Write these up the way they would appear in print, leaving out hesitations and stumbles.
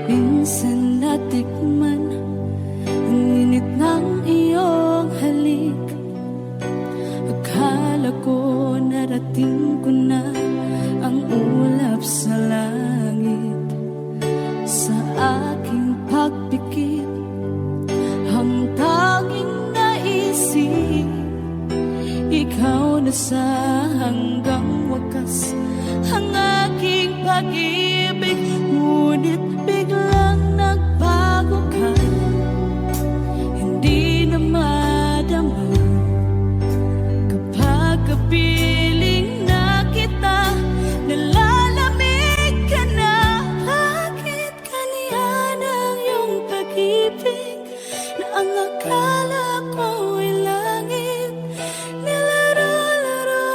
Minsan natikman ang init ng iyong halik. Akala ko narating ko na ang ulap sa langit. Sa aking pagpikit, ang tanging naisip, ikaw na sa hanggang wakas ang aking pag-ibig. Ngunit biglang nagbago ka, hindi na madama kapag kapiling na kita, nalalamig ka na. Bakit kaniyan ang iyong pag-ibig na ang akala ko ay langit? Nilaro-laro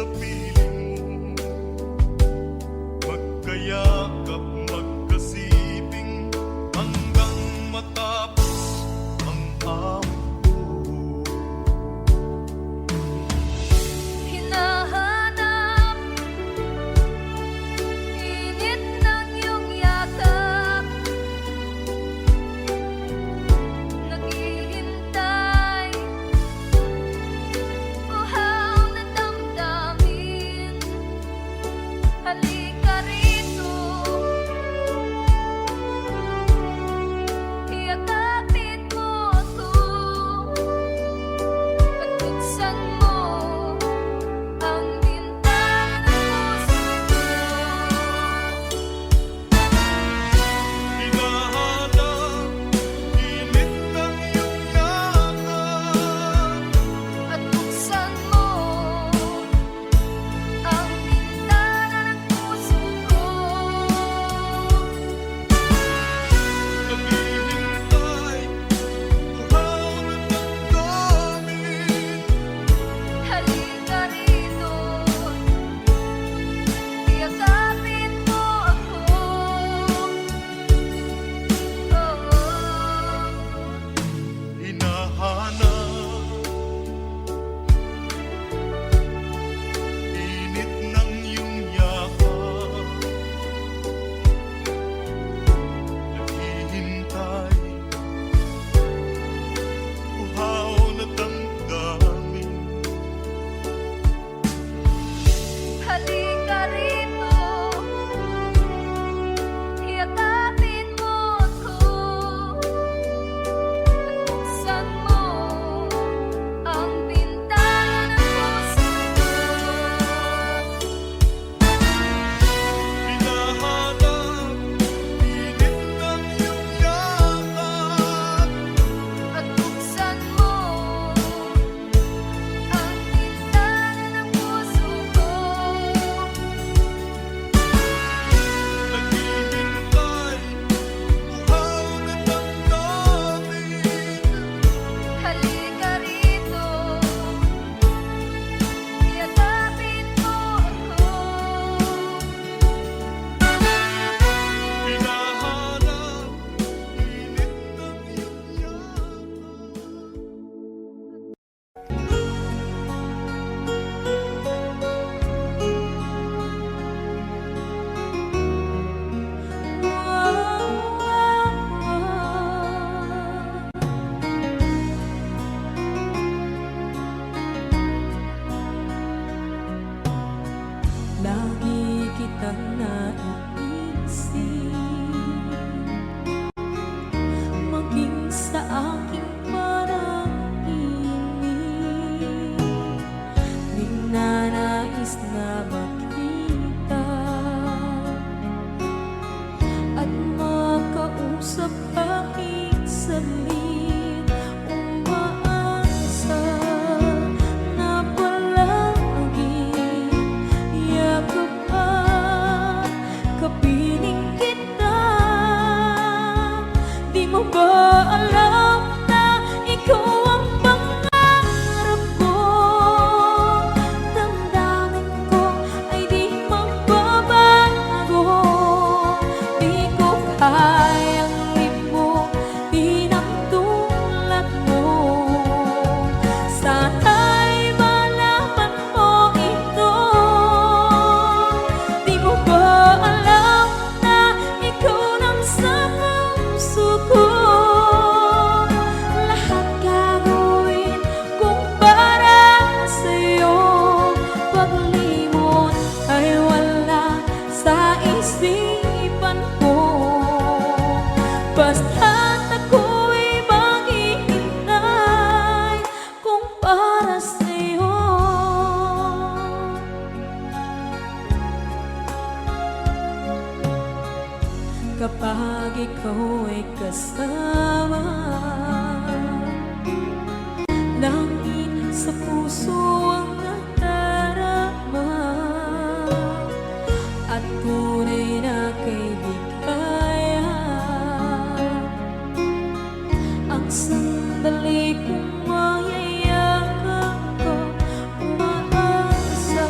sa piling mo, magkayakap, magkasibing, hanggang matapos ang awit ko. Hinahanap init ng iyong yakap, naghihintay uhaw na damdamin. Halika rito, iyakapin mo ako at buksan mo ang bintana ng puso ko. Hinahanap init ng iyong yakap, At buksan mo ang bintana ng puso ko. naghihintay, uhaw na damdamin. Halika rito, iyakapin mo ako. Hinahanap init ng iyong yakap, naghihintay, uhaw na damdamin. Halika rito, iyakapin mo ako. At buksan mo ang bintana ng puso ko. Hinahanap init ng iyong yakap, At buksan mo ang bintana ng puso ko. naghihintay, uhaw na damdamin. Halika rito, iyakapin mo ako. Hinahanap init ng iyong yakap. Lagi kitang naiisip, maging sa aking parang inip. Di na nais na makita at makausap kahit saglit. Umaasa na palagi yakap at kapiling kita. Di mo ba alam na ikaw ang pangarap ko? Damdamin ko ay di magbabago. Di ko kayang limutin ang tulad mo. Sana'y malaman mo ito. Di mo ba alam na ikaw nang sa puso ko? Lahat gagawin kung para sa'yo. Paglimot ay wala sa isipan ko. Basta't ako'y maghihintay kung para sa'yo. Kapag ikaw ay kasama, langit sa puso ang nadarama, at tunay na kaibigan. Ang sandali kung mayayakap ko, umaasa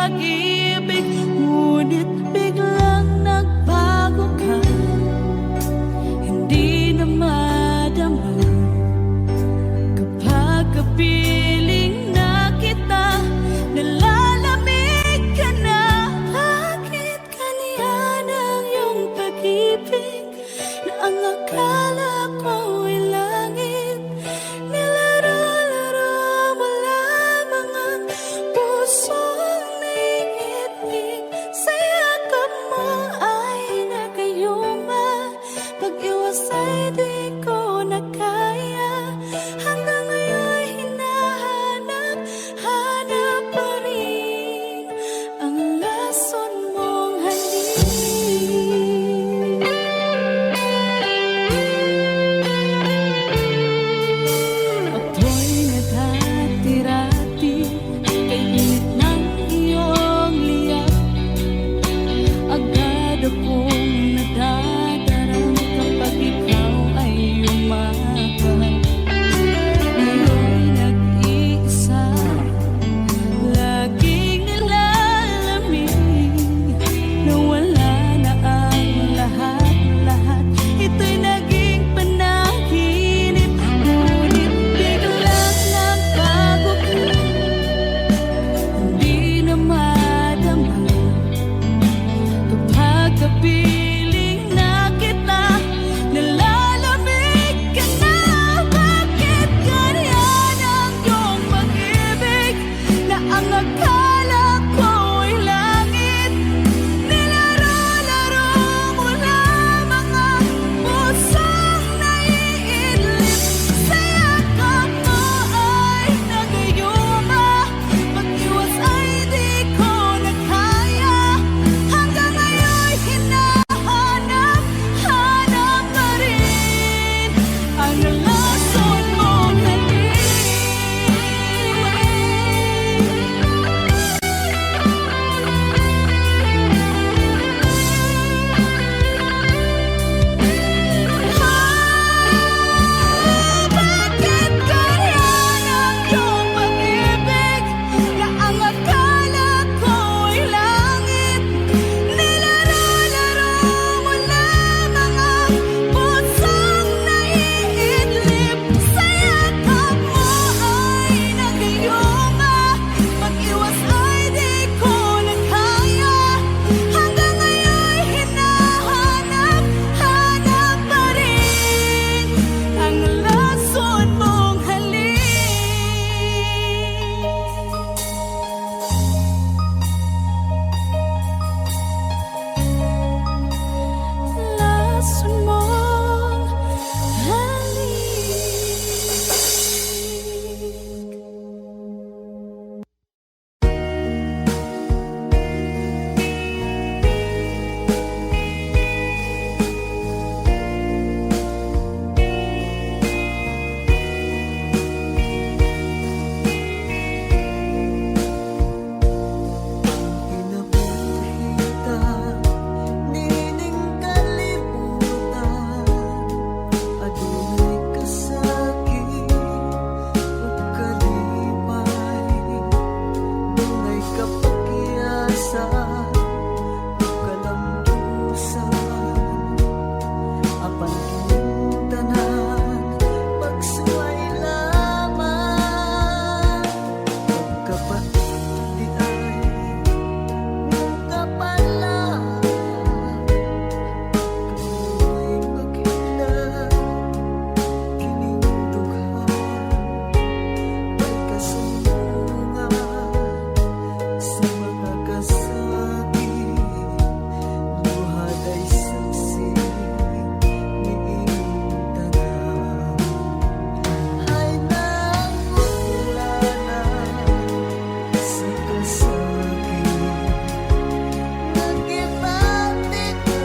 pag-ibig, ngunit biglang nagbago ka. Hindi na madama kapag kapiling na kita, nalalamig ka na. Bakit ganyan ang iyong pag-ibig na ang akala ko ay langit? Nilaro-laro mo lamang ang pusong naiibig. Sa yakap mo ay nagayuma, pag-iwas ay di ko na kaya. Hanggang ngayon hinahanap, hanap pa rin ang lason mong halik. Ako'y nadati-rati kay init ng iyong liyak. Agad akong nadadarang kapag ikaw ay umakap. Ngayon'y nag-iisa, laging nilalamig. Nawala na ang lahat-lahat, ito'y naging panaginip. Ngunit biglang nagbago ka, hindi na madama kapag kapiling na kita, nalalamig ka na. Bakit ganyan ang iyong pag-ibig na ang akala ko ay langit? Nilaro-laro mo lamang ang pusong naiidlip. Sa yakap mo ay nagayuma, pag-iwas ay di ko na kaya. Hanggang ngayon hinahanap, hanap pa rin ang lason mong halik. Bakit ganyan ang iyong pag-ibig na ang akala ko ay langit? Nilaro-laro mo lamang ang pusong naiidlip. Sa yakap mo ay nagayuma, pag-iwas ay di ko na kaya. Hanggang ngayon hinahanap, hanap pa rin ang lason mong halik. Lason mong halik. Pinabuhita, nining kalimutan, adunay kasakit, pagkalimay, dunay kapagkiyasan, kalambusan, apan kining tanan, pagsuway lamang, pagkapati ay kapala, kamoy paghinag, kining duha, may kasunungan sa mga kasakit, luhad ay saksi ni iyong tanan. Ay nangulanan sa kasakit, nagibati ko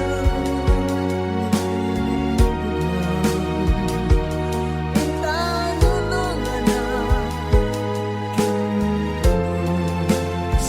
ni tanunungan na kilos.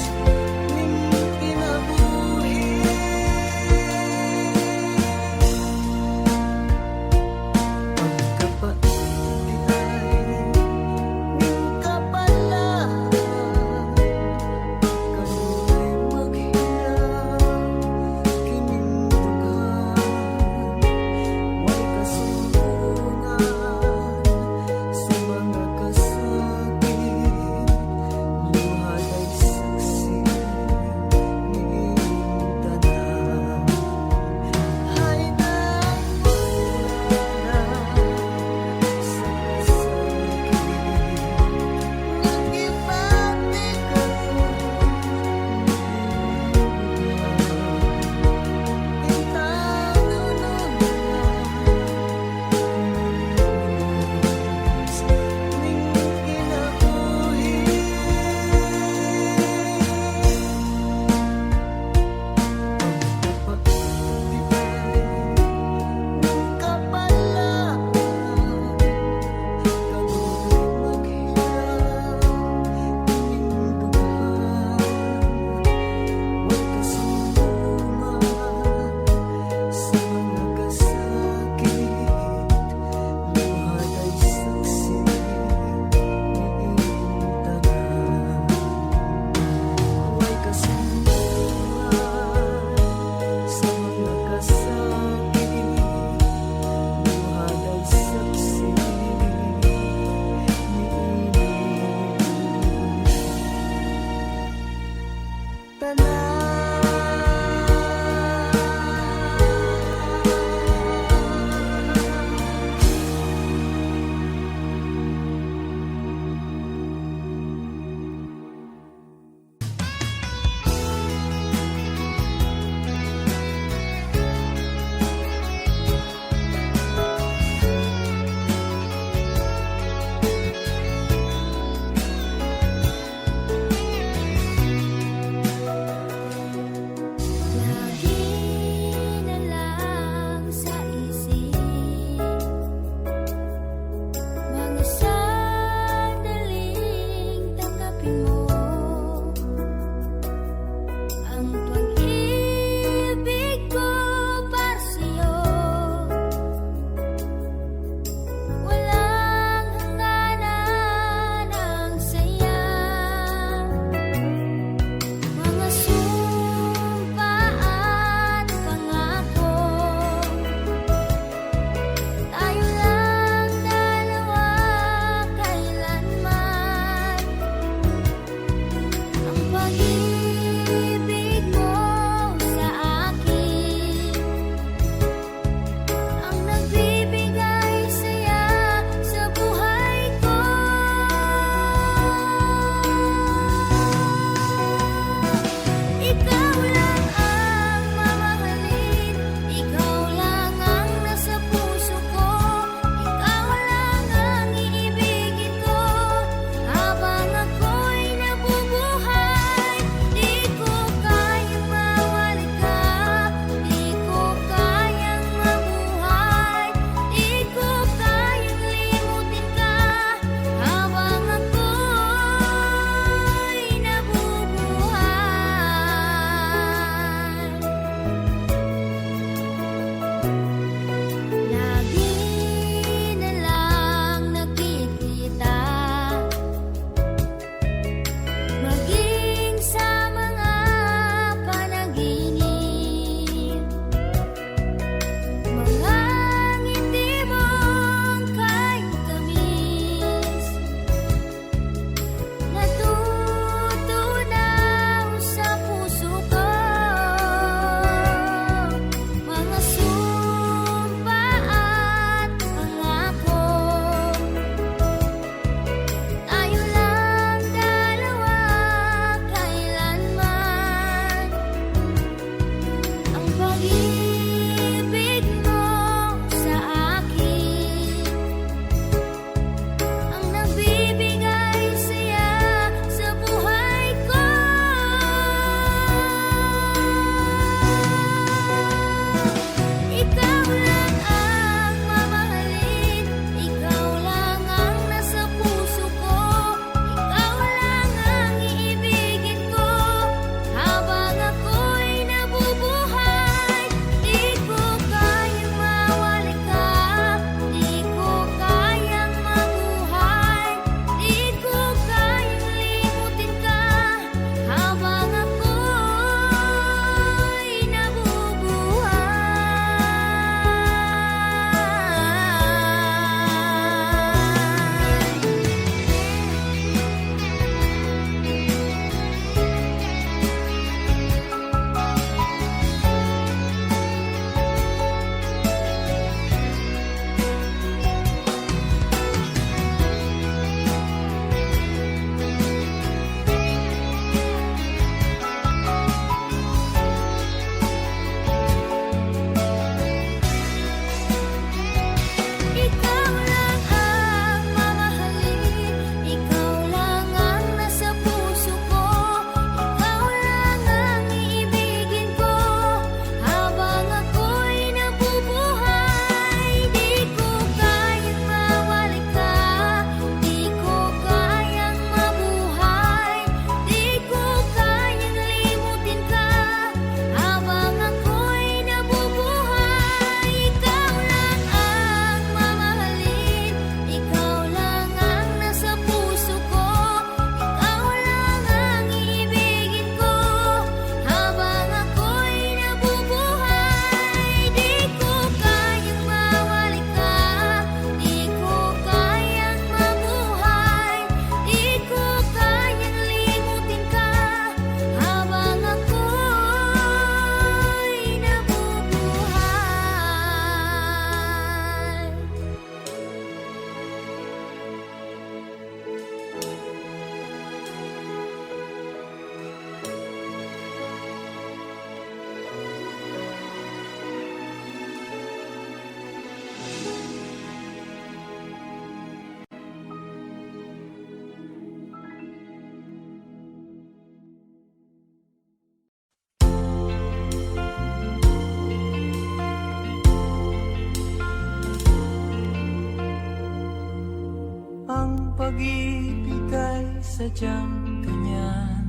sadyang ganyan.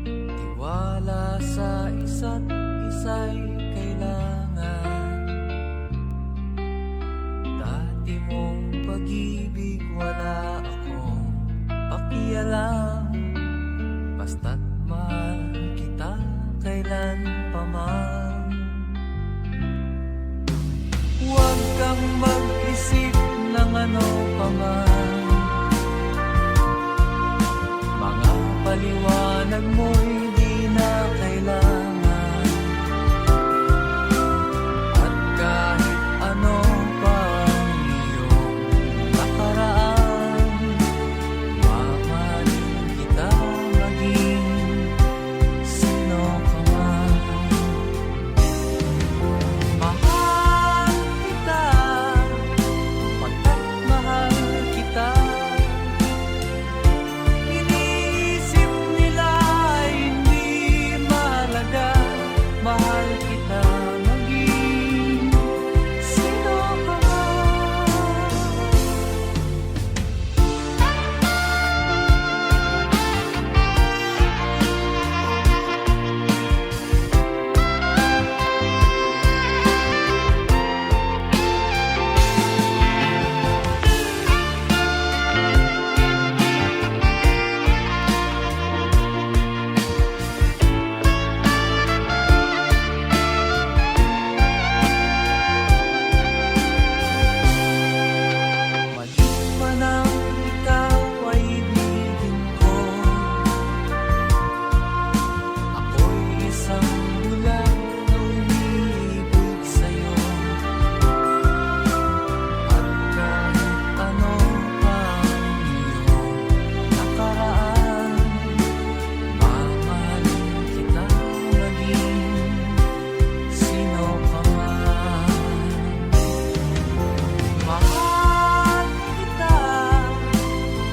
Tiwala sa isa't isa'y kailangan. Dati mong pag-ibig wala akong pakialam. Basta't mahal kita kailan pa man. Huwag kang mag-isip ng ano pa man. Mga paliwanag mo'y di na kailangan. At kahit ano pa ang iyong nakaraan, mamahalin kita maging sino ka man. Mahal kita, pagkat mahal kita. Iniisip nila ay hindi mahalaga. Mahal kita maging sino ka man. Maliit man ang ikaw ay ibigin ko. Ako'y isang bulag na umiibig sa'yo. At kahit ano pa ang iyong nakaraan, mamahalin kita maging sino ka man. Mahal kita,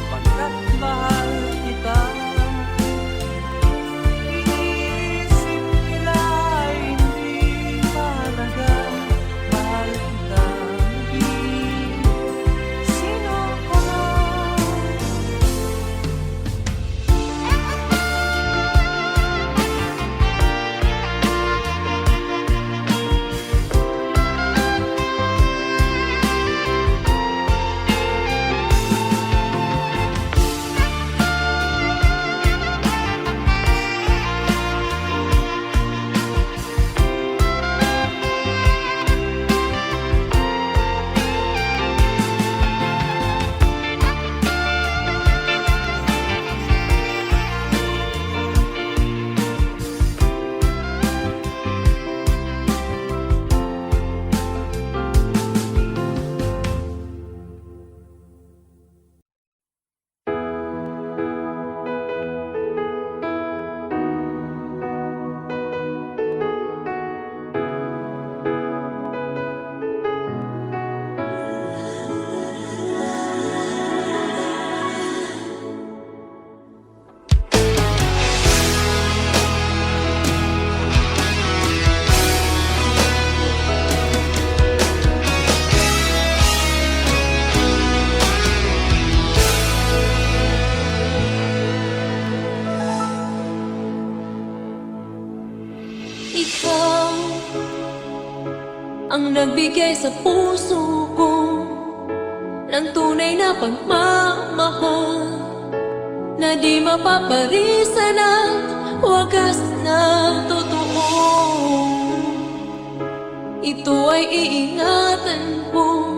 pagkat mahal kita. Iniisip nila ay hindi mahalaga. Mahal kita maging sino ka man. Ikaw ang nagbigay sa puso ko ng tunay na pagmamahal na di mapaparisan at wagas na totoo. Ito ay iingatan ko,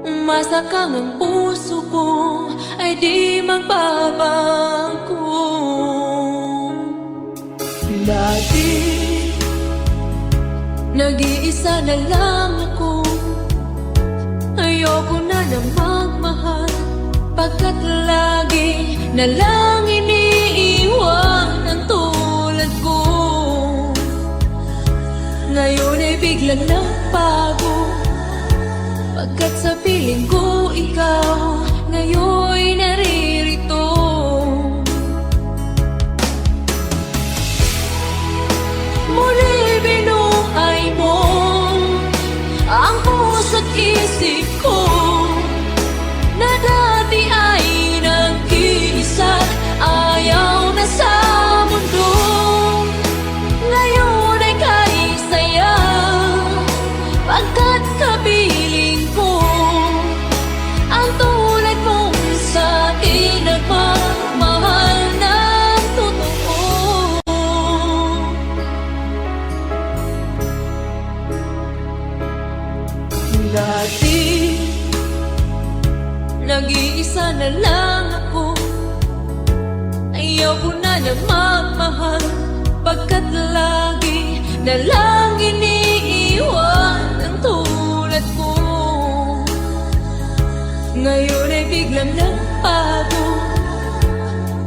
umasa kang ang puso ko ay di magbabago. Dati nag-iisa na lang ako. Ayoko na na magmahal, pagkat lagi na lang iniiwan ang tulad ko. Ngayon ay biglang nagbago, pagkat sa piling ko ikaw ngayon'y naririto. Muli binuhay mo ang puso't isip ko na dati ay na magmahal, pagkat lagi na lang iniiwan ang tulad mo. Ngayon ay biglang nagbago,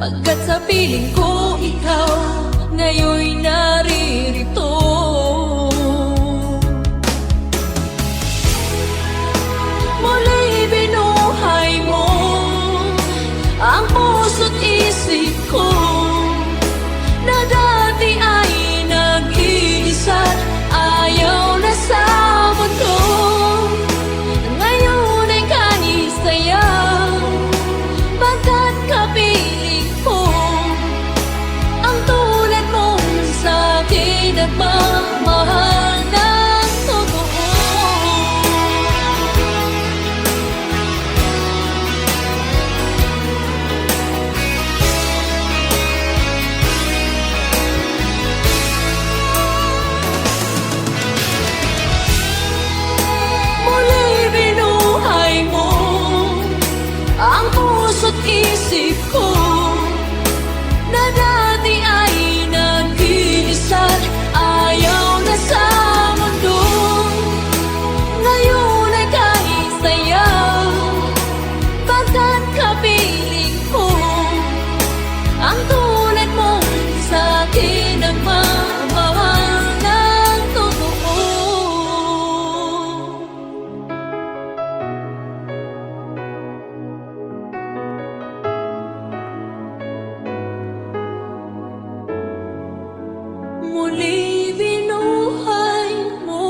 pagkat sa piling ko ikaw ngayon'y naririto. Muli binuhay mo ang puso't isip ko, na dati ay nag-iisa't ayaw na sa mundo. Ngayon ay kanisayaw, pagkat kapiling ko ang tulad mong sa'kin nagmamahal ng totoo. Muli binuhay mo ang puso't isip ko, na dati ay nag-iisa't ayaw na sa mundo. Ngayon ay kahit sayaw, pagkat kapiling ko ang tulad mong sa'kin nagmamahal ng totoo. Muli binuhay mo.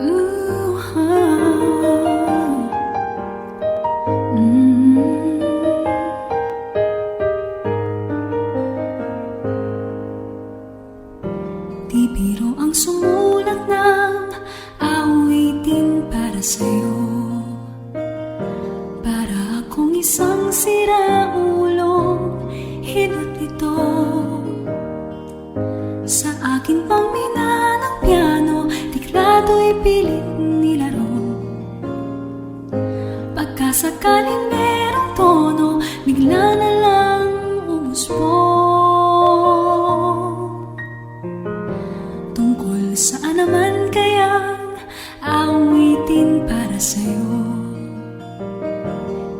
Ooh, Di biro ang sumulat ng awitin para sa'yo, para akong isang siraulong hinot ito. Sa akin pang mina ng piano, tiklado'y pilit nilaro. Pagkasakaling merong tono, bigla na lang umusbong. Tungkol saan naman kayang awitin para sa'yo?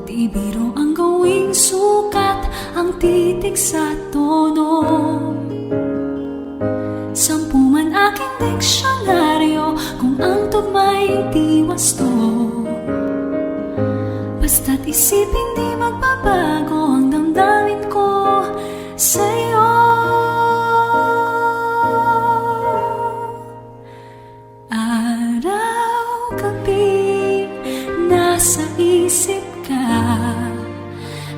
Di biro ang gawing sukat, ang titik sa tono. Sampu man aking diksyonaryo, kung ang tugma'y di wasto. Basta't isipin di magbabago ang damdamin ko sa'yo. Araw-gabi nasa isip ka,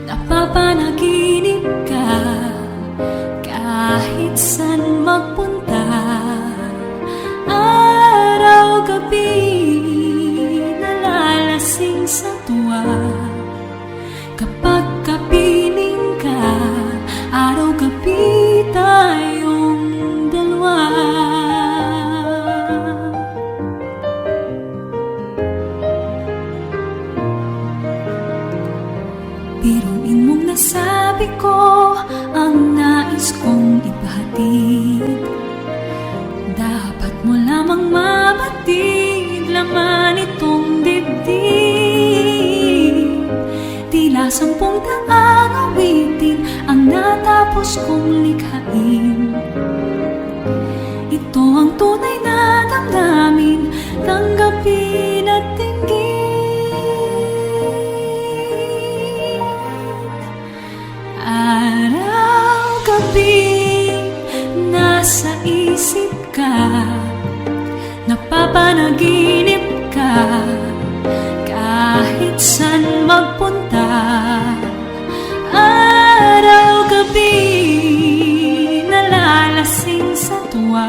napapanaginip ka, kahit saan magpunta. Araw-gabi nalalasing sa tuwa, kapag kapiling ka. Araw-gabi tayong dalawa. Biruin mong nasabi ko ang nais kong ipahatid. Dapat mo lamang mabatid, laman itong dibdib. Tila 10 daang awitin ang natapos kong likhain. Ito ang tunay na damdamin, tanggapin at dinggin. Araw-gabi nasa isip ka, napapanaginip ka, kahit saan magpunta. Araw-gabi nalalasing sa tuwa,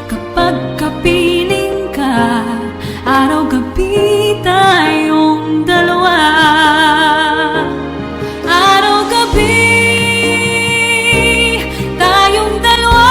kapag kapiling ka. Araw-gabi tayong dalawa. Araw-gabi tayong dalawa.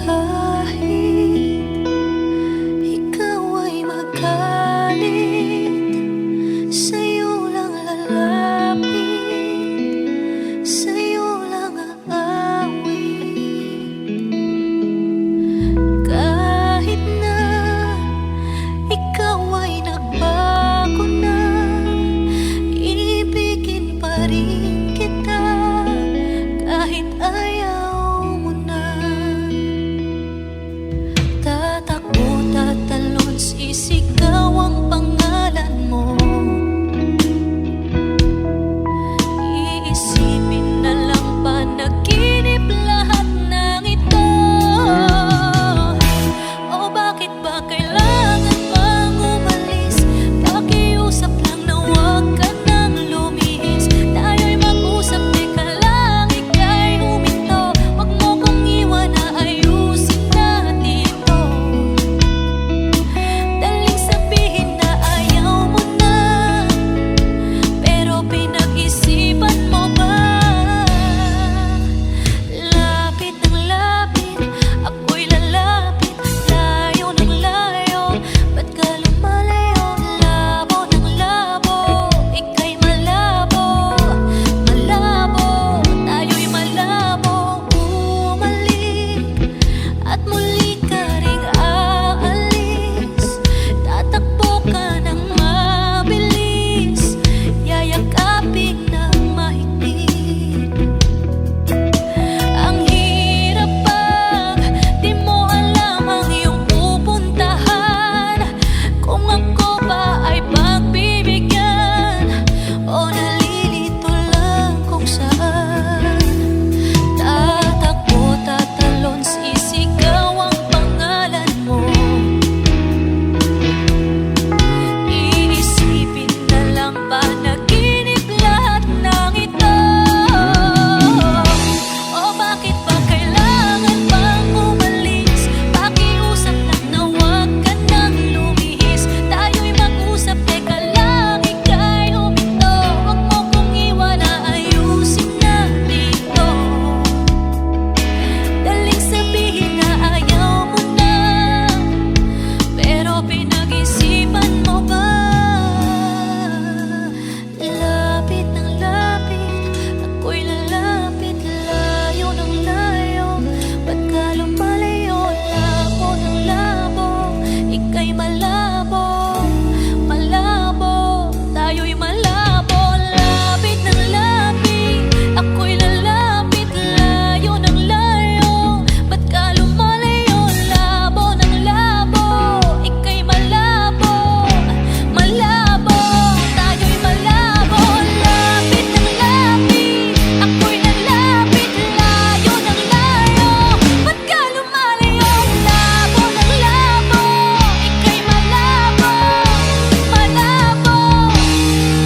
Kahit ikaw ay magalit, sa'yo lang lalapit, sa'yo lang aawit. Kahit na ikaw ay nagbago na, ibigin pa rin kita kahit ayaw mo na. Tatakbo, tatalon, sisigaw ang pangalan mo. Iisipin na lang panaginip lahat ng ito. O bakit ba kailangan pang umalis? Pakiusap lang na huwag ka nang lumihis. Tayo'y mag-usap, teka lang, ika'y huminto. Huwag mo kong iwan na ayusin natin to. Daling sabihin na ayaw mo na, pero pinag-isipan mo ba? Lapit ng lapit, ako'y lalapit. Layo ng layo, ba't ka lumalayo? Labo ng labo, ika'y malabo. Malabo, tayo'y malabo. Umalik at muli ka ring aalis. Tatakbo ka ng mabilis, yayakapin ng mahigpit. Ang hirap pag di mo alam ang iyong pupuntahan. Kung ako ba ay pagbibigyan o nalilito lang kung saan. Tatakbo, tatalon, sisigaw ang pangalan mo. Iisipin na lang panaginip lahat ng ito. O bakit ba kailangan pang umalis? Pakiusap lang na huwag ka nang lumihis. Tayo'y mag-usap, teka lang, ika'y huminto. Huwag mo kong iwan na ayusin natin to. Daling sabihin na ayaw mo na, pero pinag-isipan mo ba? Lapit ng lapit, ako'y lalapit. Layo ng layo, ba't ka lumalayo? Labo ng labo, ika'y malabo. Malabo, tayo'y malabo. Lapit ng lapit, ako'y lalapit. Layo ng layo, ba't ka lumalayo? Labo ng labo, ika'y malabo. Malabo, tayo'y malabo. Lapit ng lapit, ako'y lalapit. Layo ng layo, ba't ka lumalayo? Labo ng labo, ika'y malabo. Malabo,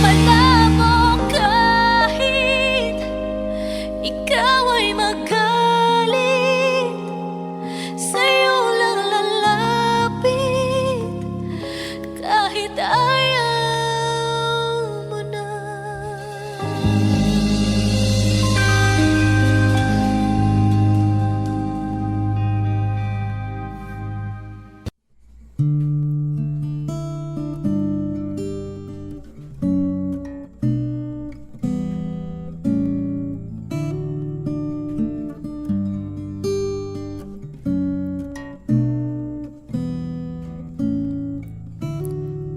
malabo. Kahit ikaw ay magalit, sa'yo lang lalapit kahit ayaw mo na.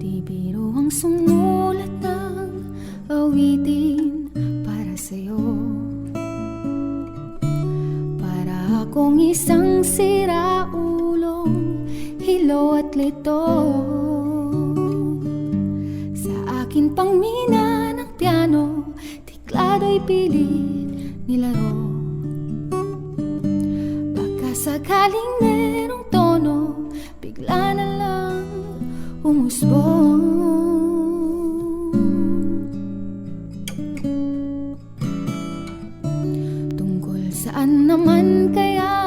Di biro ang sumulat ng awitin para sa'yo. Para akong isang siraulong hilo at lito. Sa akin pang mina ng piano, tiklado'y pilit nilaro. Baka sakaling merong tono, bigla na lang umusbong. Tungkol saan naman kaya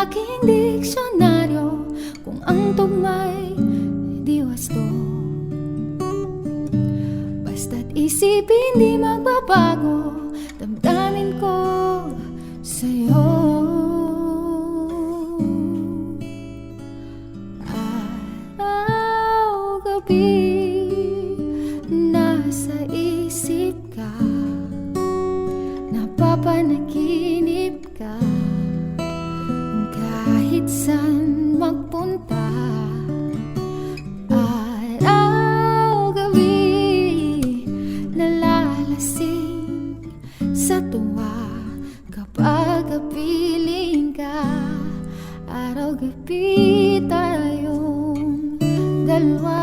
aking diksyonaryo kung ang tugma'y di wasto. Basta't isipin di magbabago damdamin ko sa'yo. Araw-gabi nasa isip ka, napapanaginip ka, kahit saan magpunta. Araw-gabi nalalasing sa tuwa kapag kapiling ka. Araw-gabi tayong dalawa.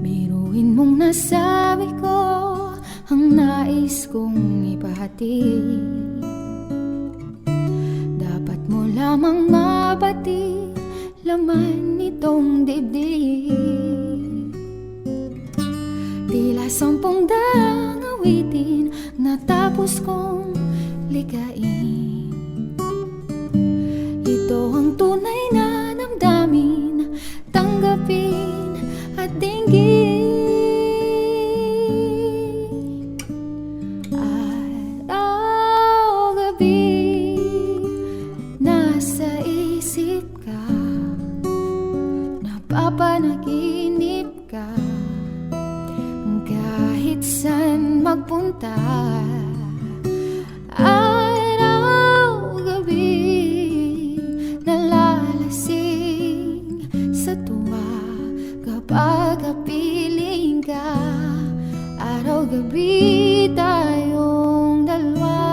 Biruin mong nasabi ko ang nais kong ipahati. Dapat mo lamang mabati laman nitong dibdib. Tila 10 daang awitin natapos kong ligain. Ito ang tunay na damdamin, tanggapin at dinggin. Araw-gabi nasa isip ka, napapanaginip ka, kahit saan magpunta. Araw-gabi nalalasing sa tuwa kapag kapiling ka. Araw-gabi tayong dalawa.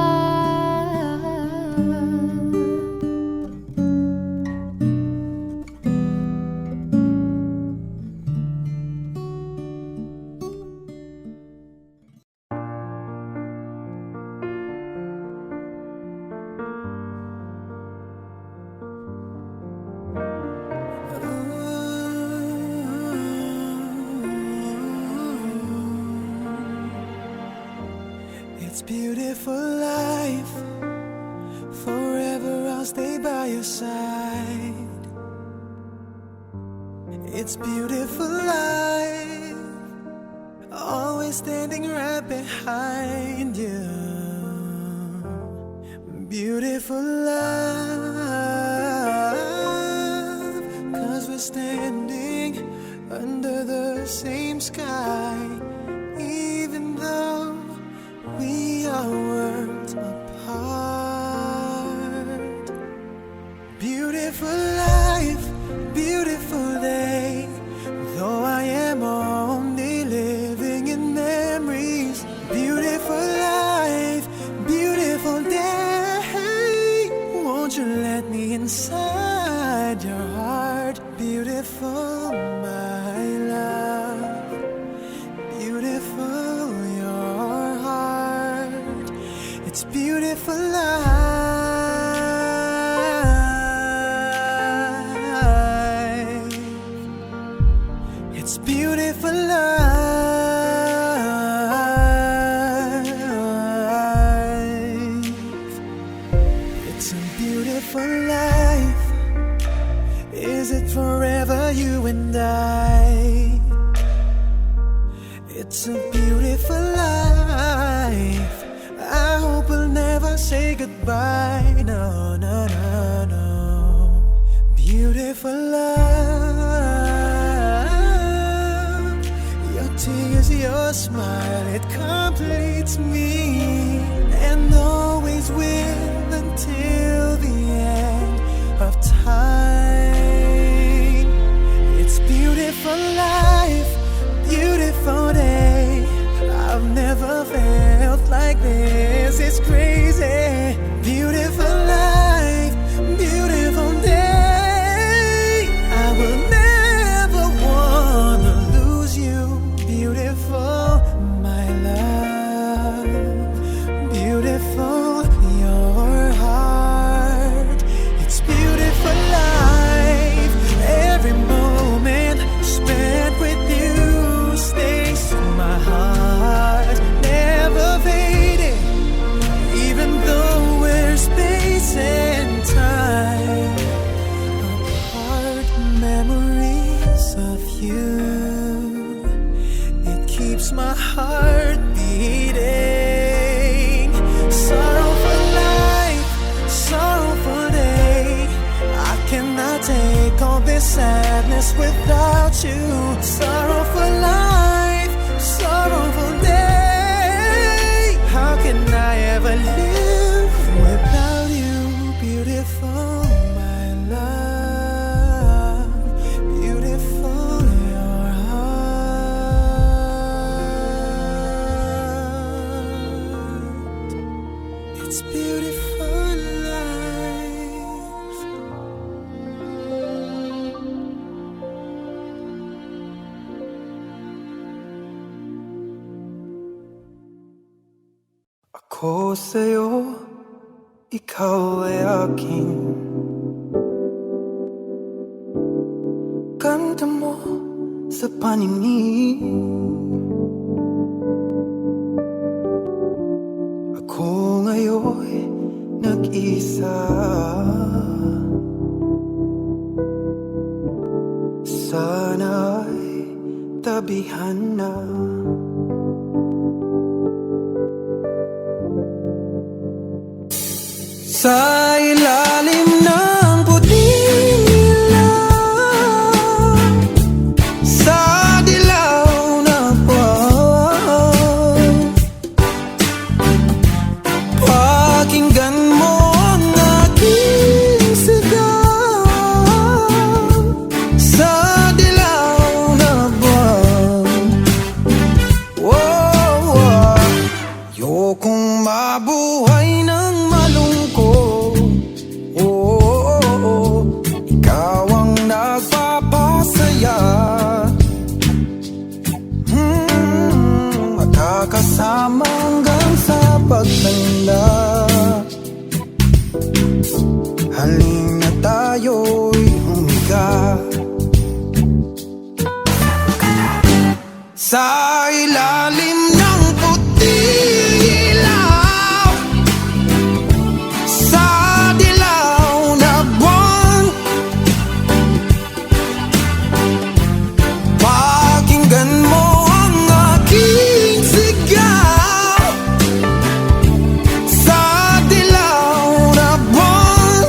It's beautiful life. Forever I'll stay by your side. It's beautiful life. Always standing right behind you. Beautiful love. 'Cause we're standing under the same sky. Even though we are worlds apart. Beautiful life, beautiful day. Though I am only living in memories. Beautiful life, beautiful day. Won't you let me inside your heart? Beautiful, my love. Beautiful, your heart. It's beautiful life. It's beautiful life. It's a beautiful life. Is it forever, you and I? It's a beautiful life. I hope we'll never say goodbye. No, no, no, no. Beautiful love. Your tears, your smile, it completes me. And always will until the end of time. It's beautiful life, beautiful day. I've never felt like this. It's crazy. Beautiful life, beautiful day. I will never wanna lose you. Beautiful, my love. heart beating. Sorrowful life, sorrowful day. I cannot take all this sadness without you. Sorrowful life, sorrowful day. How can I ever live without you? Beautiful, my love. Beautiful, your heart. It's beautiful life. Ako sa'yo, ikaw ay aking. Ganda mo sa paningin. Ako ngayon nag-isa. Sana'y tabihan na. Sa ilalim ng puting ilaw, sa dilaw na buwan, pakinggan mo ang aking sigaw. Sa dilaw na buwan, ayokong mabuhay ng malungkot. Ikaw ang nagpapasaya. Magkakasama hanggang sa pagtanda. Halina tayo'y humiga sa ilalim ng puting ilaw, sa dilaw na buwan, pakinggan mo ang aking sigaw. Sa dilaw na buwan,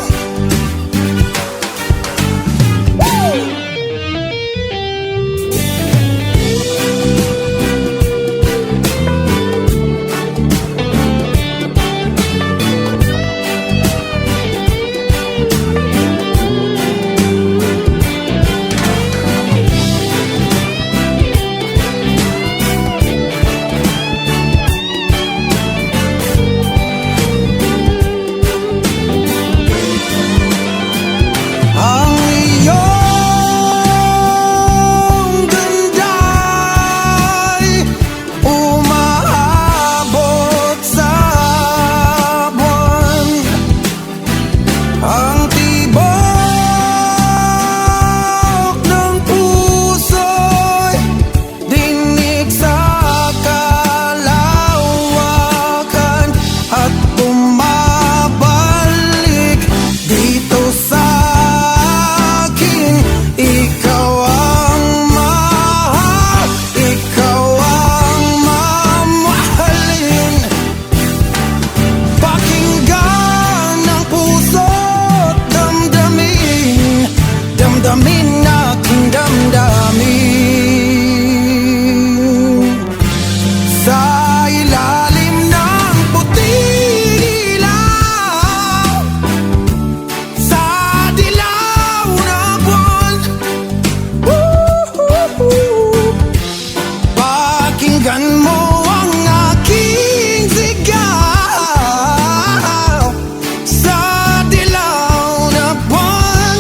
ang iyong ganda'y umaabot sa buwan. Ang tibok ng puso'y dinig sa kalawakan at bumabalik dito sa akin. Ikaw ang mahal, ikaw ang mamahalin. Pakinggan ng puso't damdamin, damdamin aking damdamin. Sa ilalim ng puting ilaw, sa dilaw na buwan, pakinggan mo ang aking sigaw. Sa dilaw na buwan,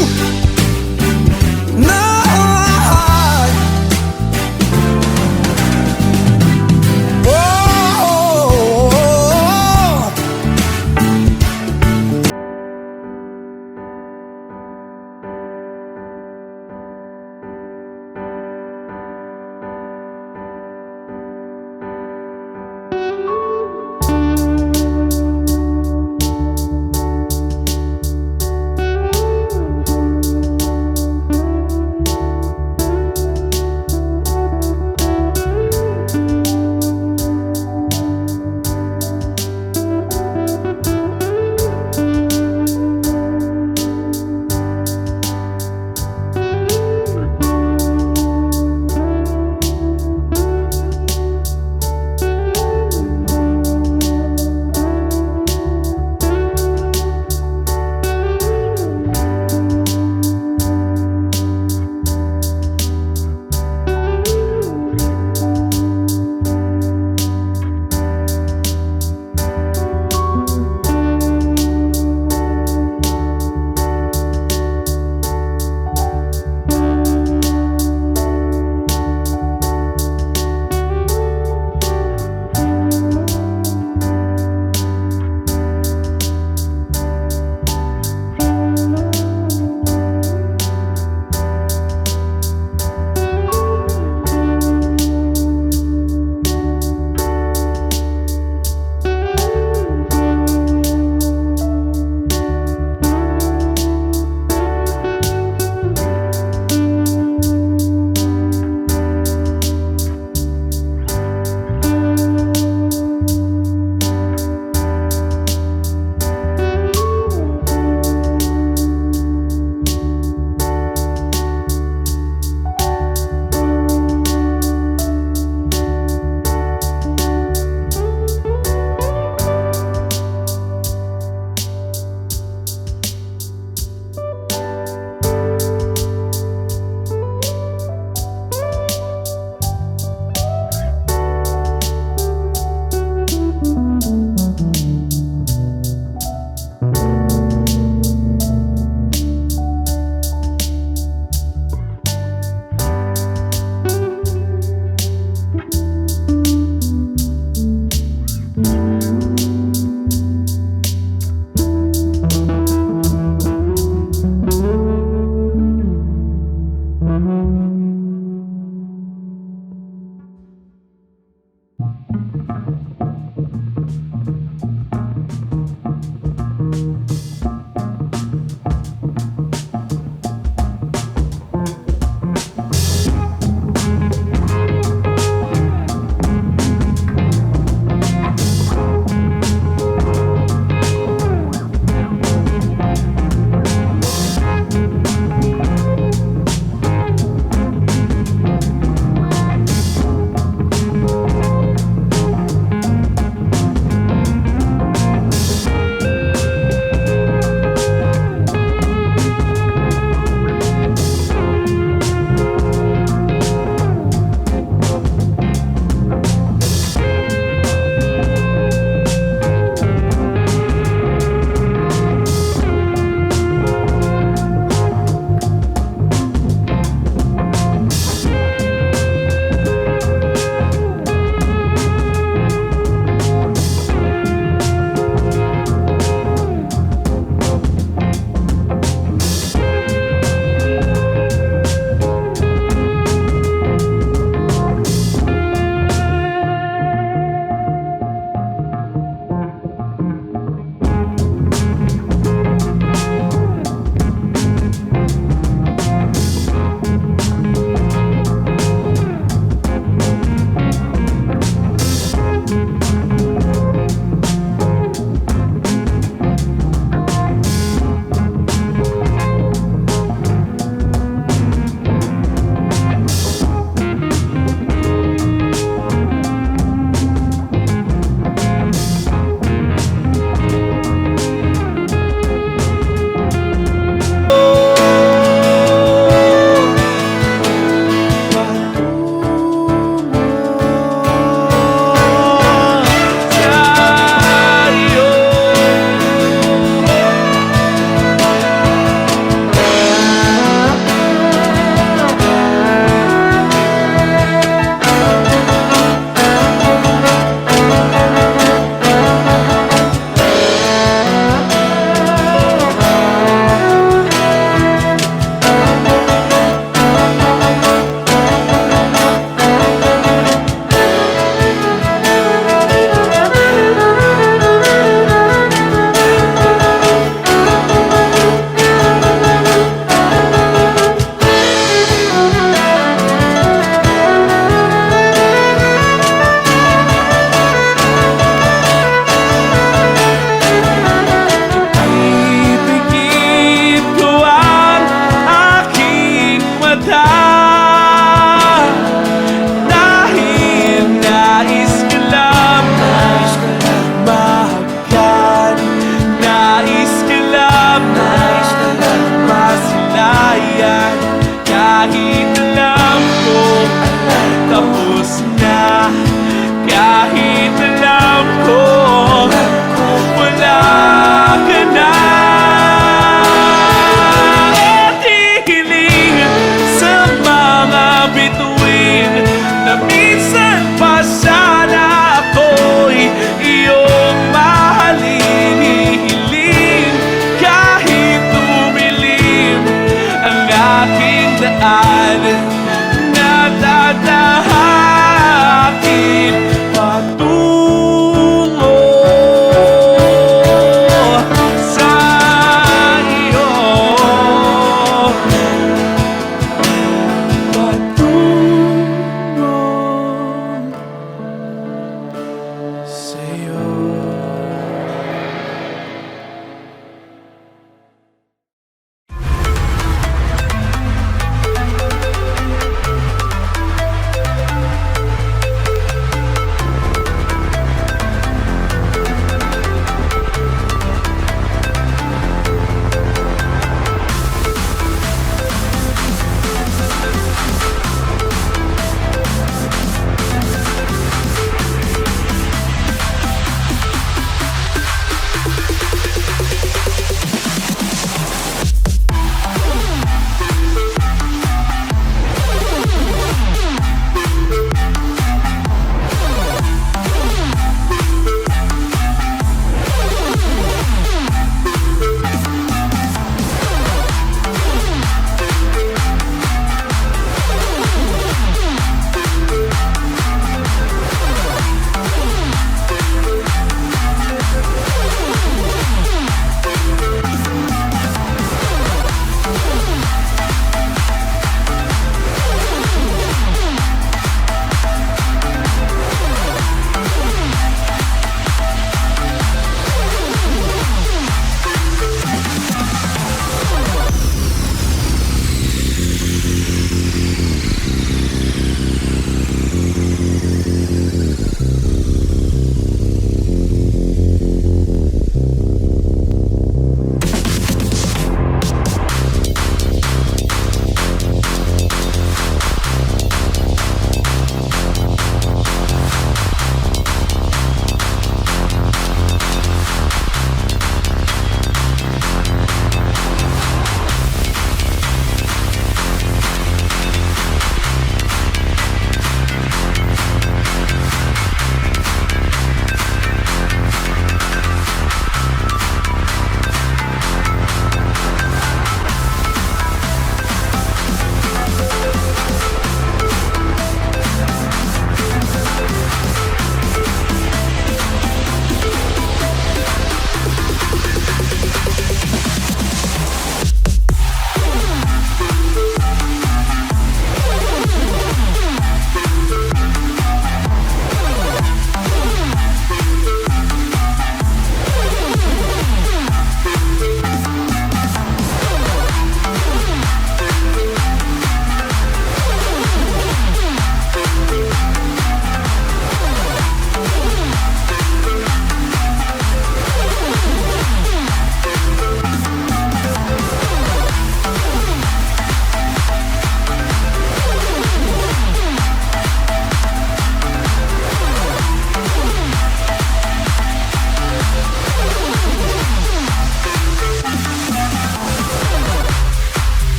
ay